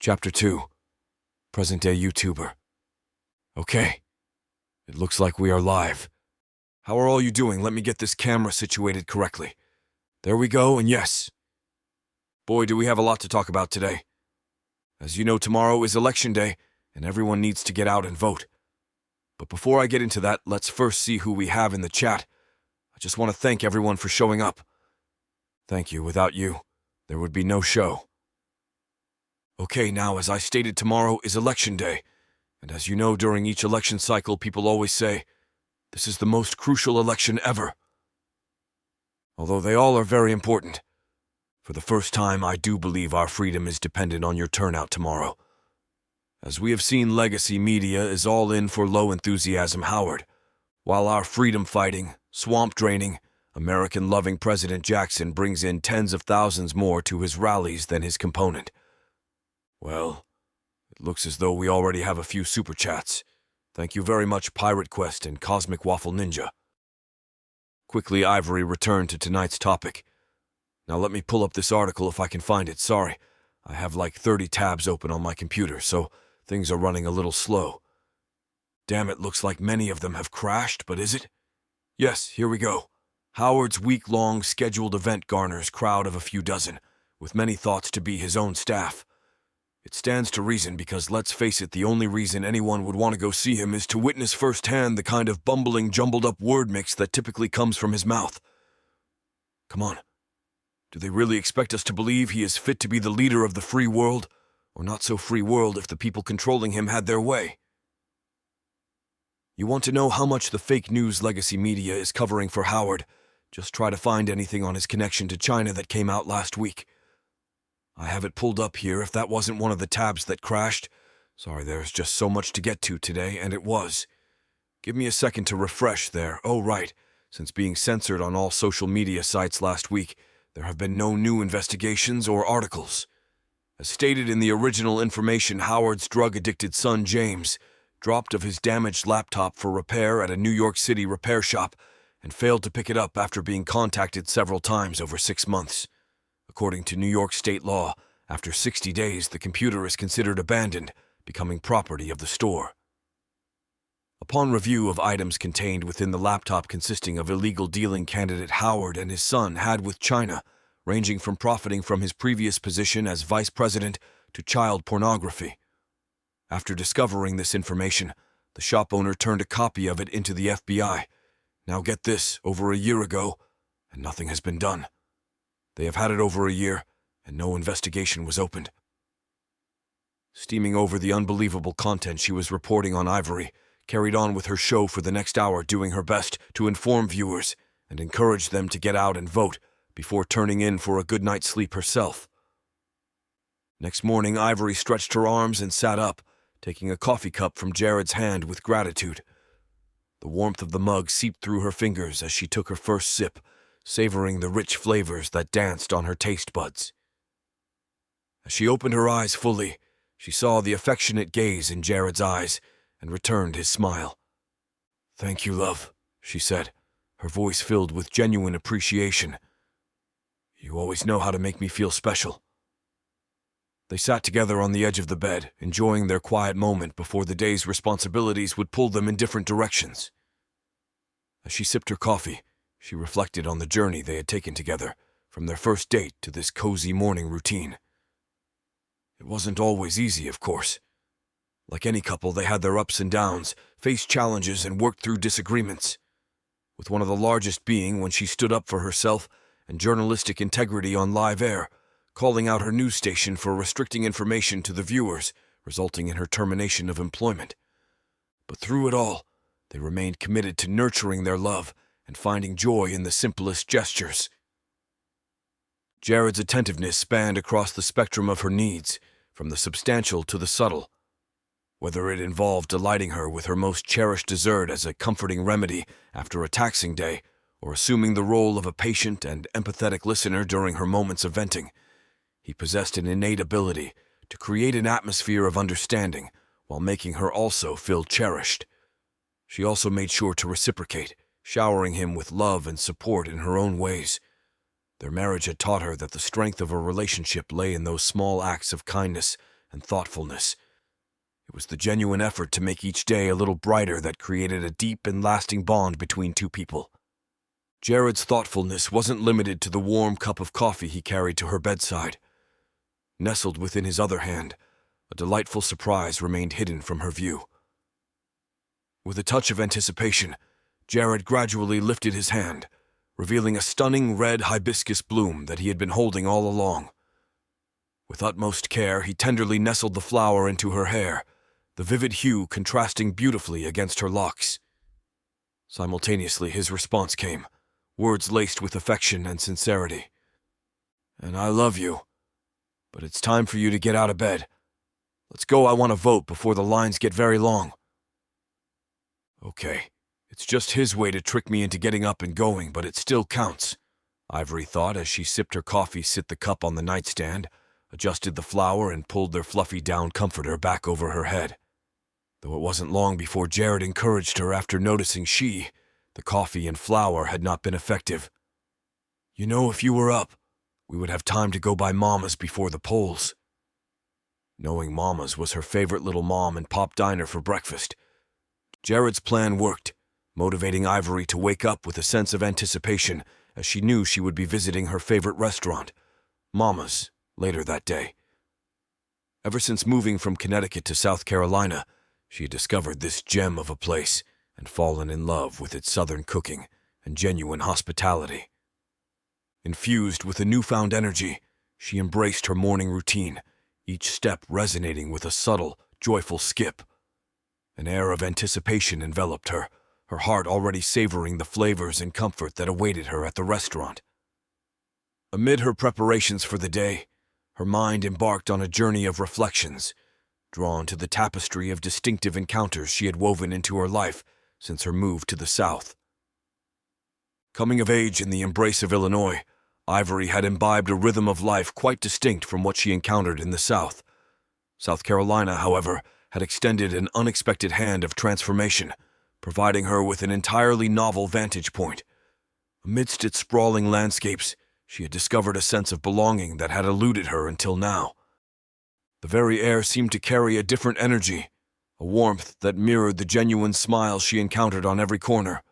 Chapter 2. Present-day YouTuber. Okay. It looks like we are live. How are all you doing? Let me get this camera situated correctly. There we go, and yes. Boy, do we have a lot to talk about today. As you know, tomorrow is election day, and everyone needs to get out and vote. But before I get into that, let's first see who we have in the chat. I just want to thank everyone for showing up. Thank you. Without you, there would be no show. Okay, now, as I stated, tomorrow is election day. And as you know, during each election cycle, people always say, this is the most crucial election ever. Although they all are very important. For the first time, I do believe our freedom is dependent on your turnout tomorrow. As we have seen, legacy media is all in for low-enthusiasm Howard, while our freedom-fighting, swamp-draining, American-loving President Jackson brings in tens of thousands more to his rallies than his component. Well, it looks as though we already have a few super chats. Thank you very much, Pirate Quest and Cosmic Waffle Ninja. Quickly, Ivory returned to tonight's topic. Now let me pull up this article if I can find it. Sorry, I have like 30 tabs open on my computer, so things are running a little slow. Damn, it looks like many of them have crashed, but is it? Yes, here we go. Howard's week-long scheduled event garners crowd of a few dozen, with many thoughts to be his own staff. It stands to reason because, let's face it, the only reason anyone would want to go see him is to witness firsthand the kind of bumbling, jumbled-up word mix that typically comes from his mouth. Come on. Do they really expect us to believe he is fit to be the leader of the free world, or not so free world if the people controlling him had their way? You want to know how much the fake news legacy media is covering for Howard? Just try to find anything on his connection to China that came out last week. I have it pulled up here if that wasn't one of the tabs that crashed. Sorry, there's just so much to get to today, and it was. Give me a second to refresh there. Oh, right. Since being censored on all social media sites last week, there have been no new investigations or articles. As stated in the original information, Howard's drug-addicted son, James, dropped of his damaged laptop for repair at a New York City repair shop and failed to pick it up after being contacted several times over 6 months. According to New York state law, after 60 days, the computer is considered abandoned, becoming property of the store. Upon review of items contained within the laptop consisting of illegal dealing candidate Howard and his son had with China, ranging from profiting from his previous position as vice president to child pornography. After discovering this information, the shop owner turned a copy of it into the FBI. Now get this, over a year ago, and nothing has been done. They have had it over a year, and no investigation was opened. Steaming over the unbelievable content she was reporting on Ivory, carried on with her show for the next hour, doing her best to inform viewers and encourage them to get out and vote before turning in for a good night's sleep herself. Next morning, Ivory stretched her arms and sat up, taking a coffee cup from Jared's hand with gratitude. The warmth of the mug seeped through her fingers as she took her first sip, savoring the rich flavors that danced on her taste buds. As she opened her eyes fully, she saw the affectionate gaze in Jared's eyes and returned his smile. "Thank you, love," she said, her voice filled with genuine appreciation. "You always know how to make me feel special." They sat together on the edge of the bed, enjoying their quiet moment before the day's responsibilities would pull them in different directions. As she sipped her coffee, she reflected on the journey they had taken together, from their first date to this cozy morning routine. It wasn't always easy, of course. Like any couple, they had their ups and downs, faced challenges, and worked through disagreements, with one of the largest being when she stood up for herself and journalistic integrity on live air, calling out her news station for restricting information to the viewers, resulting in her termination of employment. But through it all, they remained committed to nurturing their love and finding joy in the simplest gestures. Jared's attentiveness spanned across the spectrum of her needs, from the substantial to the subtle. Whether it involved delighting her with her most cherished dessert as a comforting remedy after a taxing day, or assuming the role of a patient and empathetic listener during her moments of venting, he possessed an innate ability to create an atmosphere of understanding while making her also feel cherished. She also made sure to reciprocate, showering him with love and support in her own ways. Their marriage had taught her that the strength of a relationship lay in those small acts of kindness and thoughtfulness. It was the genuine effort to make each day a little brighter that created a deep and lasting bond between two people. Jared's thoughtfulness wasn't limited to the warm cup of coffee he carried to her bedside. Nestled within his other hand, a delightful surprise remained hidden from her view. With a touch of anticipation, Jared gradually lifted his hand, revealing a stunning red hibiscus bloom that he had been holding all along. With utmost care, he tenderly nestled the flower into her hair, the vivid hue contrasting beautifully against her locks. Simultaneously, his response came, words laced with affection and sincerity. "And I love you, but it's time for you to get out of bed. Let's go, I want to vote before the lines get very long." Okay, it's just his way to trick me into getting up and going, but it still counts, Ivory thought as she sipped her coffee, set the cup on the nightstand, adjusted the flower, and pulled their fluffy down comforter back over her head. Though it wasn't long before Jared encouraged her after noticing the coffee and flour had not been effective. "You know, if you were up, we would have time to go by Mama's before the polls." Knowing Mama's was her favorite little mom and pop diner for breakfast, Jared's plan worked, motivating Ivory to wake up with a sense of anticipation as she knew she would be visiting her favorite restaurant, Mama's, later that day. Ever since moving from Connecticut to South Carolina, she had discovered this gem of a place and fallen in love with its southern cooking and genuine hospitality. Infused with a newfound energy, she embraced her morning routine, each step resonating with a subtle, joyful skip. An air of anticipation enveloped her, her heart already savoring the flavors and comfort that awaited her at the restaurant. Amid her preparations for the day, her mind embarked on a journey of reflections, drawn to the tapestry of distinctive encounters she had woven into her life since her move to the South. Coming of age in the embrace of Illinois, Ivory had imbibed a rhythm of life quite distinct from what she encountered in the South. South Carolina, however, had extended an unexpected hand of transformation, providing her with an entirely novel vantage point. Amidst its sprawling landscapes, she had discovered a sense of belonging that had eluded her until now. The very air seemed to carry a different energy, a warmth that mirrored the genuine smiles she encountered on every corner.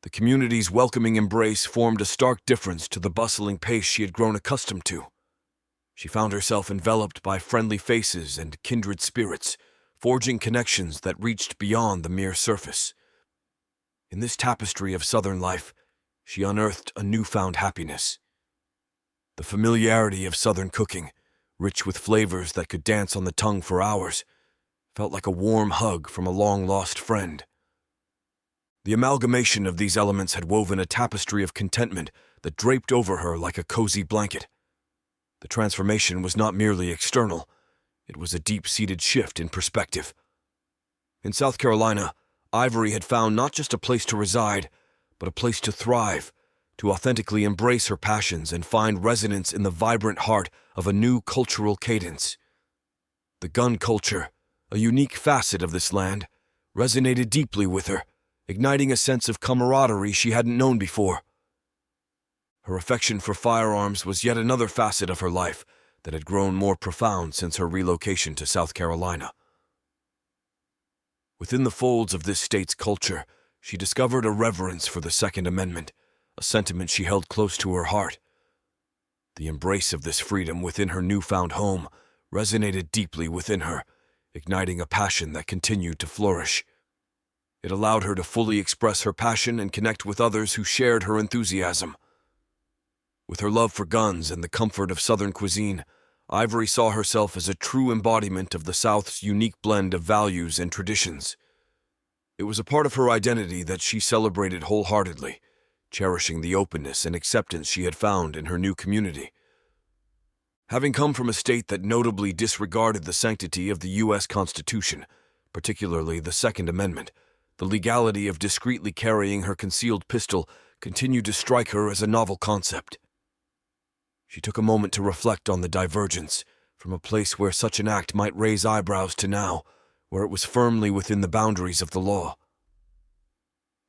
The community's welcoming embrace formed a stark difference to the bustling pace she had grown accustomed to. She found herself enveloped by friendly faces and kindred spirits, forging connections that reached beyond the mere surface. In this tapestry of Southern life, she unearthed a newfound happiness. The familiarity of Southern cooking, rich with flavors that could dance on the tongue for hours, felt like a warm hug from a long-lost friend. The amalgamation of these elements had woven a tapestry of contentment that draped over her like a cozy blanket. The transformation was not merely external, it was a deep-seated shift in perspective. In South Carolina, Ivory had found not just a place to reside, but a place to thrive, to authentically embrace her passions and find resonance in the vibrant heart of a new cultural cadence. The gun culture, a unique facet of this land, resonated deeply with her, igniting a sense of camaraderie she hadn't known before. Her affection for firearms was yet another facet of her life that had grown more profound since her relocation to South Carolina. Within the folds of this state's culture, she discovered a reverence for the Second Amendment, a sentiment she held close to her heart. The embrace of this freedom within her newfound home resonated deeply within her, igniting a passion that continued to flourish. It allowed her to fully express her passion and connect with others who shared her enthusiasm. With her love for guns and the comfort of Southern cuisine, Ivory saw herself as a true embodiment of the South's unique blend of values and traditions. It was a part of her identity that she celebrated wholeheartedly, cherishing the openness and acceptance she had found in her new community. Having come from a state that notably disregarded the sanctity of the U.S. Constitution, particularly the Second Amendment, the legality of discreetly carrying her concealed pistol continued to strike her as a novel concept. She took a moment to reflect on the divergence, from a place where such an act might raise eyebrows to now, where it was firmly within the boundaries of the law.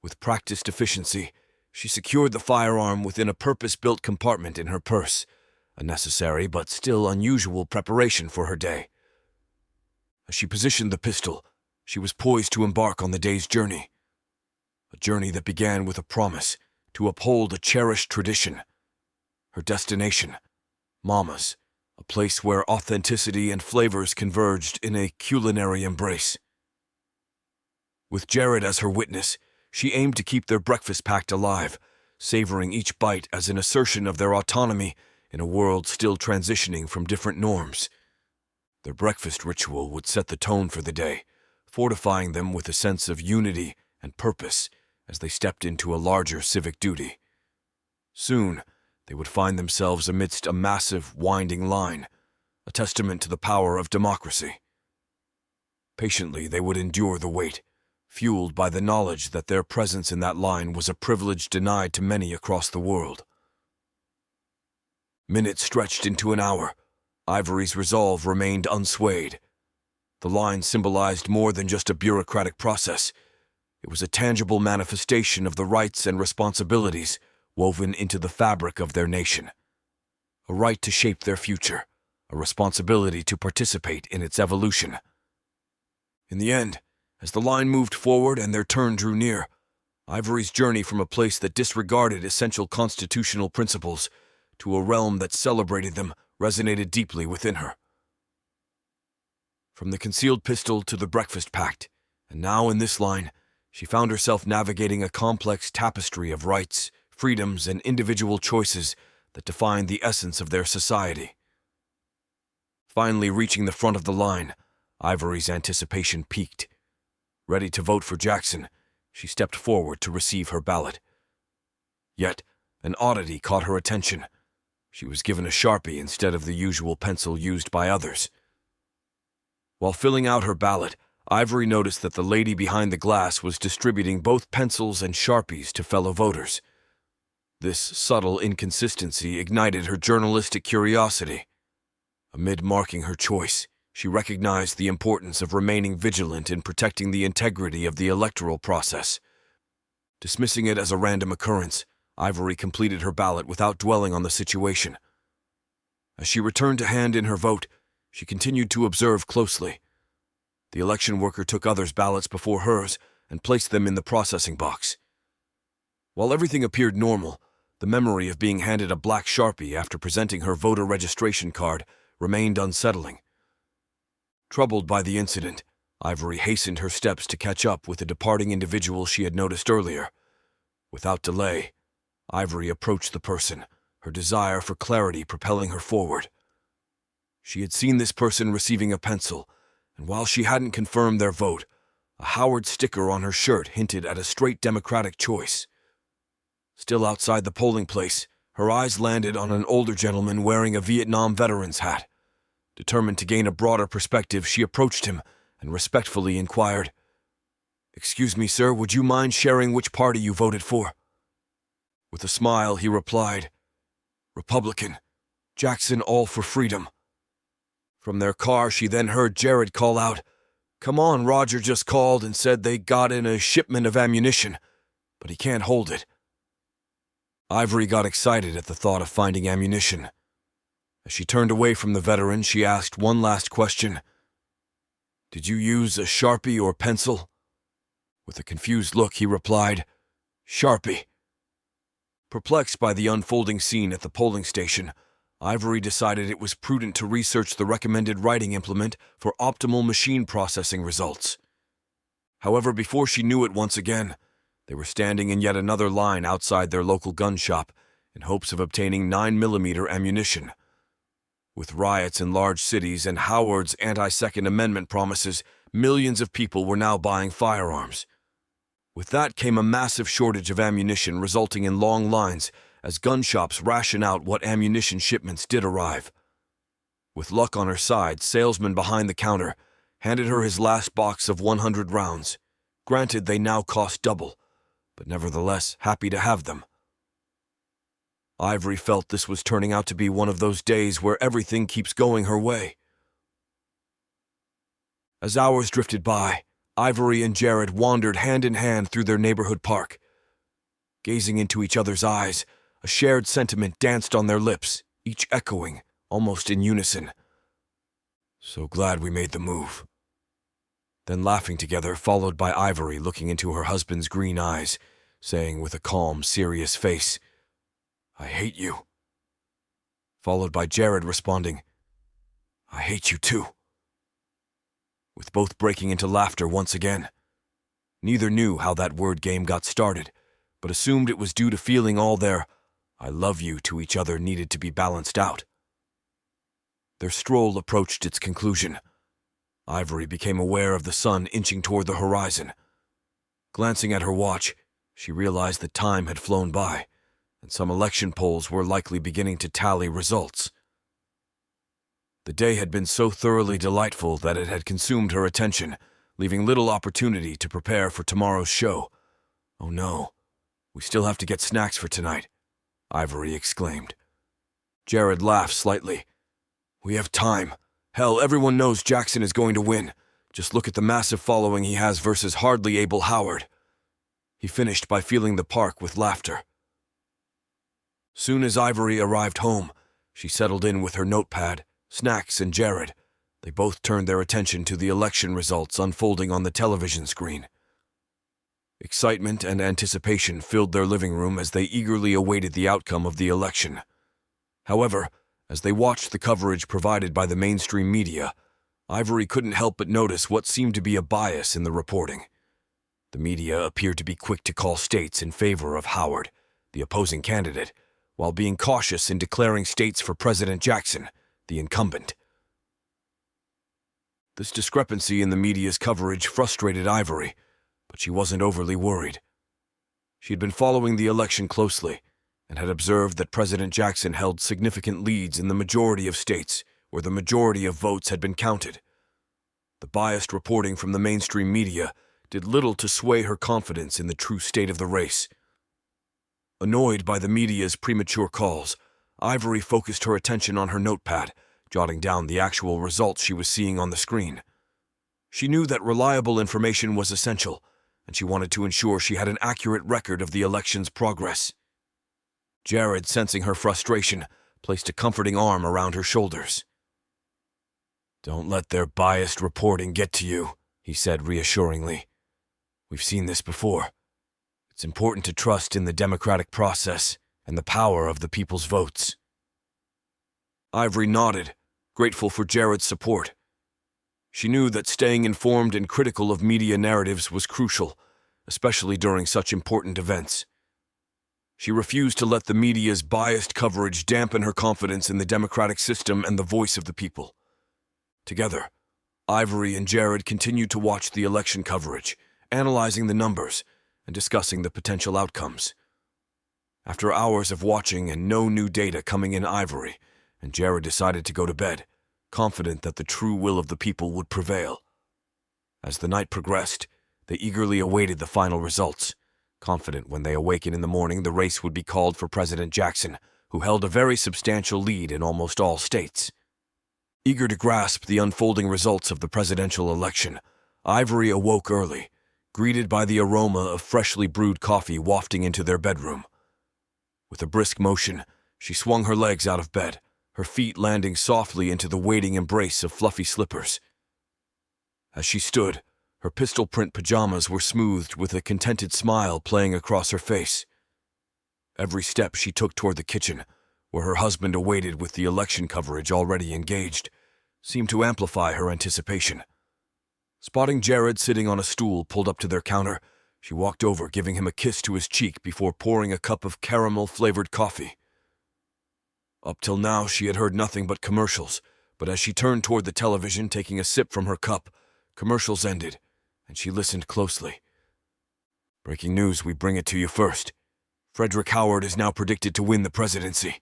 With practiced efficiency, she secured the firearm within a purpose-built compartment in her purse, a necessary but still unusual preparation for her day. As she positioned the pistol, she was poised to embark on the day's journey. A journey that began with a promise to uphold a cherished tradition. Her destination, Mama's, a place where authenticity and flavors converged in a culinary embrace. With Jared as her witness, she aimed to keep their breakfast pact alive, savoring each bite as an assertion of their autonomy in a world still transitioning from different norms. Their breakfast ritual would set the tone for the day, fortifying them with a sense of unity and purpose as they stepped into a larger civic duty. Soon, they would find themselves amidst a massive, winding line, a testament to the power of democracy. Patiently, they would endure the wait, fueled by the knowledge that their presence in that line was a privilege denied to many across the world. Minutes stretched into an hour. Ivory's resolve remained unswayed. The line symbolized more than just a bureaucratic process. It was a tangible manifestation of the rights and responsibilities woven into the fabric of their nation. A right to shape their future, a responsibility to participate in its evolution. In the end, as the line moved forward and their turn drew near, Ivory's journey from a place that disregarded essential constitutional principles to a realm that celebrated them resonated deeply within her. From the concealed pistol to the breakfast pact, and now in this line, she found herself navigating a complex tapestry of rights, freedoms, and individual choices that defined the essence of their society. Finally reaching the front of the line, Ivory's anticipation peaked. Ready to vote for Jackson, she stepped forward to receive her ballot. Yet, an oddity caught her attention. She was given a Sharpie instead of the usual pencil used by others. While filling out her ballot, Ivory noticed that the lady behind the glass was distributing both pencils and Sharpies to fellow voters. This subtle inconsistency ignited her journalistic curiosity. Amid marking her choice, she recognized the importance of remaining vigilant in protecting the integrity of the electoral process. Dismissing it as a random occurrence, Ivory completed her ballot without dwelling on the situation. As she returned to hand in her vote, she continued to observe closely. The election worker took others' ballots before hers and placed them in the processing box. While everything appeared normal, the memory of being handed a black Sharpie after presenting her voter registration card remained unsettling. Troubled by the incident, Ivory hastened her steps to catch up with the departing individual she had noticed earlier. Without delay, Ivory approached the person, her desire for clarity propelling her forward. She had seen this person receiving a pencil, and while she hadn't confirmed their vote, a Howard sticker on her shirt hinted at a straight Democratic choice. Still outside the polling place, her eyes landed on an older gentleman wearing a Vietnam veteran's hat. Determined to gain a broader perspective, she approached him and respectfully inquired, "Excuse me, sir, would you mind sharing which party you voted for?" With a smile, he replied, "Republican. Jackson, all for freedom." From their car, she then heard Jared call out, "Come on, Roger just called and said they got in a shipment of ammunition, but he can't hold it." Ivory got excited at the thought of finding ammunition. As she turned away from the veteran, she asked one last question. "Did you use a Sharpie or pencil?" With a confused look, he replied, "Sharpie." Perplexed by the unfolding scene at the polling station, Ivory decided it was prudent to research the recommended writing implement for optimal machine processing results. However, before she knew it once again, they were standing in yet another line outside their local gun shop in hopes of obtaining 9mm ammunition. With riots in large cities and Howard's anti-Second Amendment promises, millions of people were now buying firearms. With that came a massive shortage of ammunition, resulting in long lines as gun shops ration out what ammunition shipments did arrive. With luck on her side, salesman behind the counter handed her his last box of 100 rounds. Granted, they now cost double, but nevertheless happy to have them. Ivory felt this was turning out to be one of those days where everything keeps going her way. As hours drifted by, Ivory and Jared wandered hand in hand through their neighborhood park. Gazing into each other's eyes, a shared sentiment danced on their lips, each echoing, almost in unison. "So glad we made the move," then laughing together, followed by Ivory looking into her husband's green eyes, saying with a calm, serious face, "I hate you." Followed by Jared responding, "I hate you too." With both breaking into laughter once again. Neither knew how that word game got started, but assumed it was due to feeling all their "I love you" to each other needed to be balanced out. Their stroll approached its conclusion. Ivory became aware of the sun inching toward the horizon. Glancing at her watch, she realized that time had flown by, and some election polls were likely beginning to tally results. The day had been so thoroughly delightful that it had consumed her attention, leaving little opportunity to prepare for tomorrow's show. "Oh no, we still have to get snacks for tonight," Ivory exclaimed. Jared laughed slightly. "We have time. Hell, everyone knows Jackson is going to win. Just look at the massive following he has versus hardly able Howard." He finished by filling the park with laughter. Soon as Ivory arrived home, she settled in with her notepad, snacks, and Jared. They both turned their attention to the election results unfolding on the television screen. Excitement and anticipation filled their living room as they eagerly awaited the outcome of the election. However, as they watched the coverage provided by the mainstream media, Ivory couldn't help but notice what seemed to be a bias in the reporting. The media appeared to be quick to call states in favor of Howard, the opposing candidate, while being cautious in declaring states for President Jackson, the incumbent. This discrepancy in the media's coverage frustrated Ivory, but she wasn't overly worried. She had been following the election closely and had observed that President Jackson held significant leads in the majority of states where the majority of votes had been counted. The biased reporting from the mainstream media did little to sway her confidence in the true state of the race. Annoyed by the media's premature calls, Ivory focused her attention on her notepad, jotting down the actual results she was seeing on the screen. She knew that reliable information was essential, and she wanted to ensure she had an accurate record of the election's progress. Jared, sensing her frustration, placed a comforting arm around her shoulders. "Don't let their biased reporting get to you," he said reassuringly. "We've seen this before. It's important to trust in the democratic process and the power of the people's votes." Ivory nodded, grateful for Jared's support. She knew that staying informed and critical of media narratives was crucial, especially during such important events. She refused to let the media's biased coverage dampen her confidence in the democratic system and the voice of the people. Together, Ivory and Jared continued to watch the election coverage, analyzing the numbers and discussing the potential outcomes. After hours of watching and no new data coming in, Ivory and Jared decided to go to bed, confident that the true will of the people would prevail. As the night progressed, they eagerly awaited the final results, confident when they awakened in the morning the race would be called for President Jackson, who held a very substantial lead in almost all states. Eager to grasp the unfolding results of the presidential election, Ivory awoke early, greeted by the aroma of freshly brewed coffee wafting into their bedroom. With a brisk motion, she swung her legs out of bed, her feet landing softly into the waiting embrace of fluffy slippers. As she stood, her pistol-print pajamas were smoothed with a contented smile playing across her face. Every step she took toward the kitchen, where her husband awaited with the election coverage already engaged, seemed to amplify her anticipation. Spotting Jared sitting on a stool pulled up to their counter, she walked over, giving him a kiss to his cheek before pouring a cup of caramel-flavored coffee. Up till now, she had heard nothing but commercials, but as she turned toward the television, taking a sip from her cup, commercials ended, and she listened closely. "Breaking news, we bring it to you first. Frederick Howard is now predicted to win the presidency."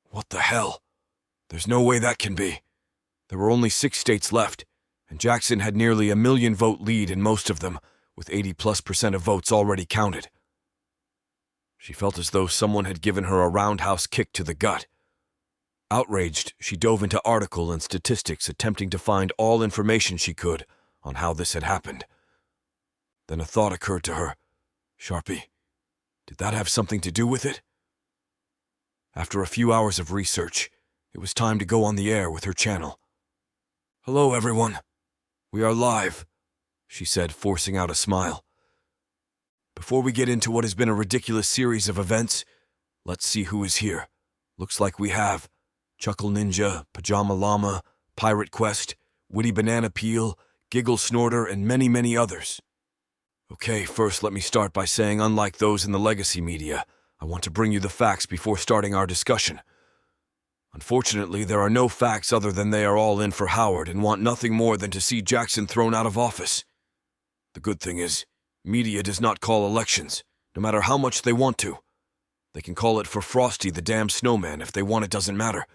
"What the hell? There's no way that can be. There were only 6 states left, and Jackson had nearly a 1 million vote lead in most of them, with 80+% of votes already counted." She felt as though someone had given her a roundhouse kick to the gut. Outraged, she dove into article and statistics, attempting to find all information she could on how this had happened. Then a thought occurred to her. Sharpie, did that have something to do with it? After a few hours of research, it was time to go on the air with her channel. "Hello, everyone. We are live, she said, forcing out a smile. Before we get into what has been a ridiculous series of events, let's see who is here. Looks like we have Chuckle Ninja, Pajama Llama, Pirate Quest, Witty Banana Peel, Giggle Snorter, and many, many others. Okay, first let me start by saying, unlike those in the legacy media, I want to bring you the facts before starting our discussion. Unfortunately, there are no facts other than they are all in for Howard and want nothing more than to see Jackson thrown out of office. The good thing is, media does not call elections, no matter how much they want to. They can call it for Frosty the damn snowman if they want, it doesn't matter,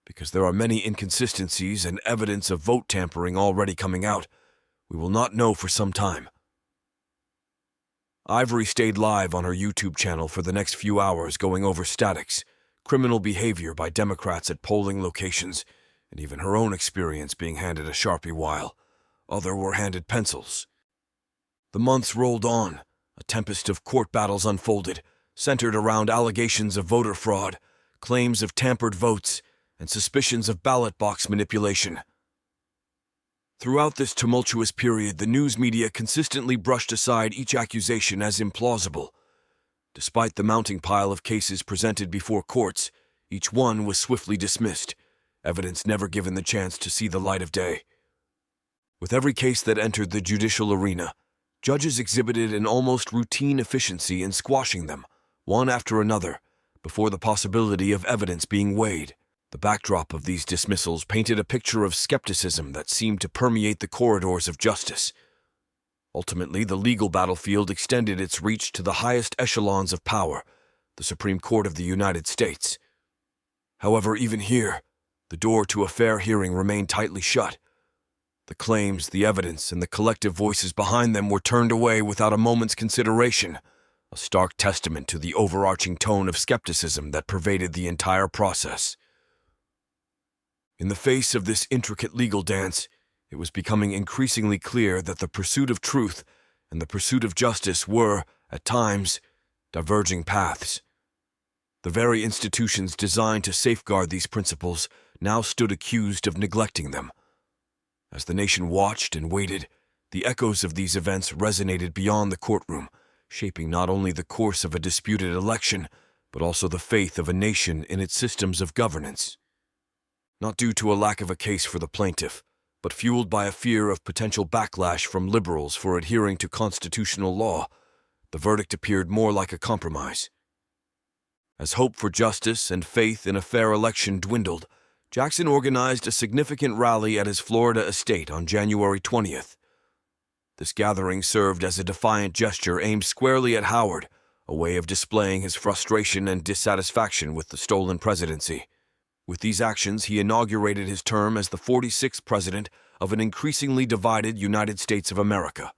because there are many inconsistencies and evidence of vote tampering already coming out. We will not know for some time. Ivory stayed live on her YouTube channel for the next few hours going over statics, criminal behavior by Democrats at polling locations, and even her own experience being handed a Sharpie while others were handed pencils. The months rolled on. A tempest of court battles unfolded, centered around allegations of voter fraud, claims of tampered votes, and suspicions of ballot box manipulation. Throughout this tumultuous period, the news media consistently brushed aside each accusation as implausible. Despite the mounting pile of cases presented before courts, each one was swiftly dismissed, evidence never given the chance to see the light of day. With every case that entered the judicial arena, judges exhibited an almost routine efficiency in squashing them, one after another, before the possibility of evidence being weighed. The backdrop of these dismissals painted a picture of skepticism that seemed to permeate the corridors of justice. Ultimately, the legal battlefield extended its reach to the highest echelons of power, the Supreme Court of the United States. However, even here, the door to a fair hearing remained tightly shut. The claims, the evidence, and the collective voices behind them were turned away without a moment's consideration, a stark testament to the overarching tone of skepticism that pervaded the entire process. In the face of this intricate legal dance, it was becoming increasingly clear that the pursuit of truth and the pursuit of justice were, at times, diverging paths. The very institutions designed to safeguard these principles now stood accused of neglecting them. As the nation watched and waited, the echoes of these events resonated beyond the courtroom, shaping not only the course of a disputed election, but also the faith of a nation in its systems of governance. Not due to a lack of a case for the plaintiff, but fueled by a fear of potential backlash from liberals for adhering to constitutional law, the verdict appeared more like a compromise. As hope for justice and faith in a fair election dwindled, Jackson organized a significant rally at his Florida estate on January 20th. This gathering served as a defiant gesture aimed squarely at Howard, a way of displaying his frustration and dissatisfaction with the stolen presidency. With these actions, he inaugurated his term as the 46th president of an increasingly divided United States of America.